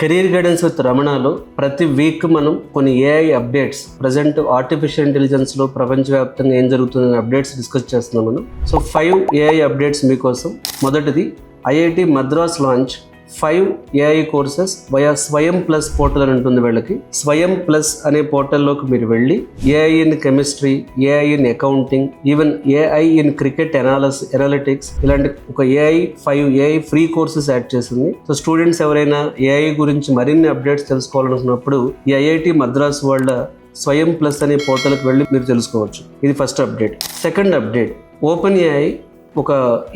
Career guidance with రమణలో ప్రతి week మనం కొన్ని ఏఐ అప్డేట్స్, ప్రజెంట్ ఆర్టిఫిషియల్ ఇంటెలిజెన్స్లో ప్రపంచవ్యాప్తంగా ఏం జరుగుతుందనే అప్డేట్స్ డిస్కస్ చేస్తున్నాం మనం. సో 5 ఏఐ అప్డేట్స్ మీకోసం. మొదటిది, IIT Madras launch 5 AI courses via స్వయం ప్లస్ పోర్టల్ అని ఉంటుంది. వీళ్ళకి స్వయం ప్లస్ అనే పోర్టల్లోకి మీరు వెళ్ళి AI in chemistry, AI in accounting, even AI in cricket analytics, ఇలాంటి ఒక 5 ఏఐ ఫ్రీ కోర్సెస్ యాడ్ చేసింది. సో స్టూడెంట్స్ ఎవరైనా ఏఐ గురించి మరిన్ని అప్డేట్స్ తెలుసుకోవాలనుకున్నప్పుడు ఈ ఐఐటి మద్రాస్ వాళ్ళ స్వయం ప్లస్ అనే పోర్టల్కి వెళ్ళి మీరు తెలుసుకోవచ్చు. ఇది first update. Second update, open AI ఒక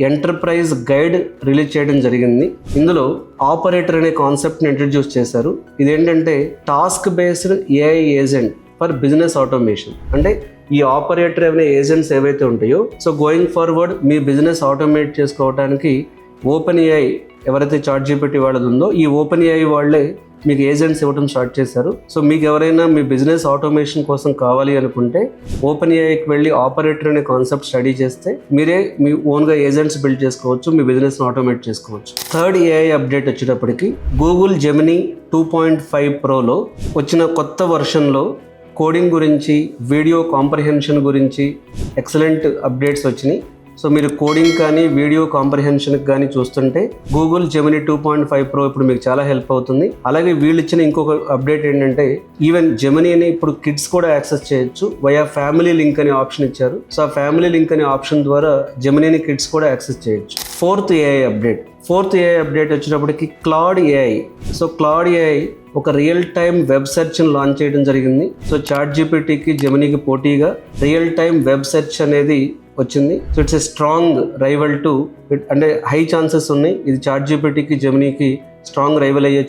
ఎంటర్ప్రైజ్ గైడ్ రిలీజ్ చేయడం జరిగింది. ఇందులో ఆపరేటర్ అనే కాన్సెప్ట్ని ఇంట్రడ్యూస్ చేశారు. ఇదేంటంటే task based AI agent for business automation. అంటే ఈ ఆపరేటర్ అనే ఏజెంట్స్ ఏవైతే ఉంటాయో, సో గోయింగ్ ఫార్వర్డ్ మీ బిజినెస్ ఆటోమేట్ చేసుకోవడానికి ఓపెన్ ఏఐ ఎవరైతే ChatGPT వాళ్ళది ఉందో, ఈ ఓపెన్ ఏఐ వాళ్ళే మీకు ఏజెంట్స్ ఇవ్వడం స్టార్ట్ చేశారు. సో మీకు ఎవరైనా మీ బిజినెస్ ఆటోమేషన్ కోసం కావాలి అనుకుంటే ఓపెన్ ఏఐకి వెళ్ళి ఆపరేటర్ అనే కాన్సెప్ట్ స్టడీ చేస్తే మీరే మీ ఓన్గా ఏజెంట్స్ బిల్డ్ చేసుకోవచ్చు, మీ బిజినెస్ని ఆటోమేట్ చేసుకోవచ్చు. థర్డ్ ఏఐ అప్డేట్ వచ్చేటప్పటికి గూగుల్ జెమినీ 2.5 ప్రోలో వచ్చిన కొత్త వర్షన్లో కోడింగ్ గురించి, వీడియో కాంప్రహెన్షన్ గురించి ఎక్సలెంట్ అప్డేట్స్ వచ్చినాయి. సో మీరు కోడింగ్ కానీ వీడియో కాంప్రహెన్షన్కి కానీ చూస్తుంటే గూగుల్ జెమినీ 2.5 ప్రో ఇప్పుడు మీకు చాలా హెల్ప్ అవుతుంది. అలాగే వీళ్ళు ఇచ్చిన ఇంకొక అప్డేట్ ఏంటంటే ఈవెన్ జెమినీని ఇప్పుడు కిడ్స్ కూడా యాక్సెస్ చేయొచ్చు వయా ఫ్యామిలీ లింక్ అనే ఆప్షన్ ఇచ్చారు. సో ఆ ఫ్యామిలీ లింక్ అనే ఆప్షన్ ద్వారా జెమినీని కిడ్స్ కూడా యాక్సెస్ చేయొచ్చు. ఫోర్త్ ఏఐ అప్డేట్ వచ్చినప్పటికి Claude AI. So Claude AI ఒక రియల్ టైమ్ వెబ్ సెర్చ్ని లాంచ్ చేయడం జరిగింది. సో ChatGPTకి జెమినీకి పోటీగా రియల్ టైమ్ వెబ్ సెర్చ్ అనేది వచ్చింది. So it's a strong rival to it, అంటే హై ఛాన్సెస్ ఉన్నాయి. ఇది ChatGPTకి జెమినీకి స్ట్రాంగ్ రైవల్ అయ్యే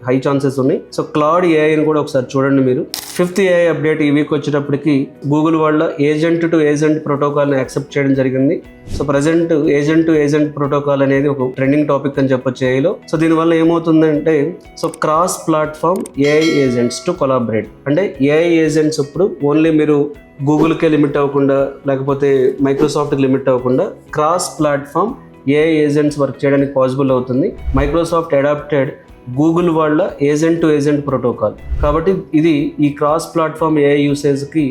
హై ఛాన్సెస్ ఉన్నాయి. సో క్లాడ్ ఏఐని కూడా ఒకసారి చూడండి మీరు. ఫిఫ్త్ ఏఐ అప్డేట్ ఈ వీక్ వచ్చేటప్పటికి గూగుల్ వాళ్ళ ఏజెంట్ టు ఏజెంట్ ప్రోటోకాల్ని యాక్సెప్ట్ చేయడం జరిగింది. So present agent to agent protocol అనేది ఒక ట్రెండింగ్ టాపిక్ అని చెప్పొచ్చు ఏఐలో. సో దీనివల్ల ఏమవుతుందంటే so cross platform AI agents to collaborate. అంటే ఏఐ ఏజెంట్స్ ఇప్పుడు ఓన్లీ మీరు గూగుల్కే లిమిట్ అవ్వకుండా, లేకపోతే మైక్రోసాఫ్ట్కి లిమిట్ అవ్వకుండా cross platform AI agents work చేయడానికి పాసిబుల్ అవుతుంది. మైక్రోసాఫ్ట్ అడాప్టెడ్ గూగుల్ వాళ్ళ ఏజెంట్ టు ఏజెంట్ ప్రోటోకాల్. కాబట్టి ఇది ఈ క్రాస్ ప్లాట్ఫామ్ ఏఐ యూసేజ్కి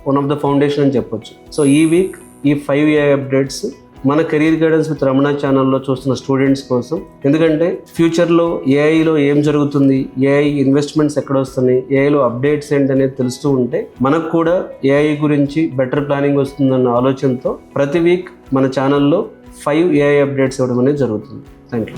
వన్ ఆఫ్ ద ఫౌండేషన్ అని చెప్పొచ్చు. సో ఈ వీక్ ఈ 5 ఏఐ అప్డేట్స్ మన కెరీర్ గైడెన్స్ విత్ రమణ ఛానల్లో చూస్తున్న స్టూడెంట్స్ కోసం. ఎందుకంటే ఫ్యూచర్లో ఏఐలో ఏం జరుగుతుంది, ఏఐ ఇన్వెస్ట్మెంట్స్ ఎక్కడ వస్తున్నాయి, ఏఐలో అప్డేట్స్ ఏంటనేది తెలుస్తూ ఉంటే మనకు కూడా ఏఐ గురించి బెటర్ ప్లానింగ్ వస్తుందన్న ఆలోచనతో ప్రతి వీక్ మన ఛానల్లో 5 ఏఐ అప్డేట్స్ ఇవ్వడం అనేది జరుగుతుంది. Thank you.